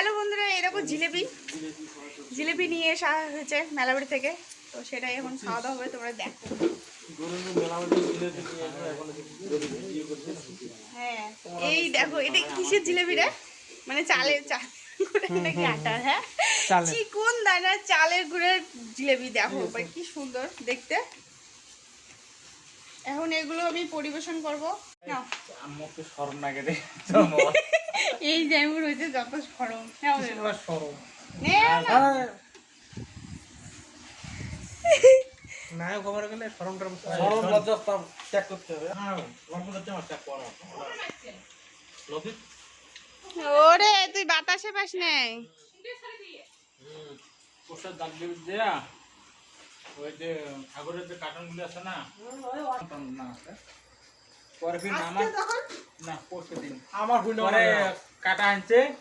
Hello বন্ধুরা, এই দেখো জিলেবি নিয়ে আসা হয়েছে মেলাবাড়ি থেকে। তো সেটাই এখন খাওয়া দাওয়া হবে, তোমরা দেখো। হ্যাঁ, এই দেখো এটা কিসের জিলেবি রে? মানে চালের নাকি আটার? হ্যাঁ, চিকন দানা চালের গুঁড়ের জিলেবি। দেখো ভাই কি সুন্দর দেখতে। এখন এগুলো আমি পরিবেশন করবো। নাও। শরম লাগে রে। এই যেমন হয়েছে যত সরম। শরম নায়ক হবার গেলে শরমটা শরম লজ্জা ত্যাগ করতে হবে। ওরে তুই বাতাসে পাস নাই। পোষার দাগ দেয়া ওই যে ঠাকুরের যে কার্টুন গুলো আছে না, পরে ফির আমার না পরশু দিন আমার পরে কাটা আনছে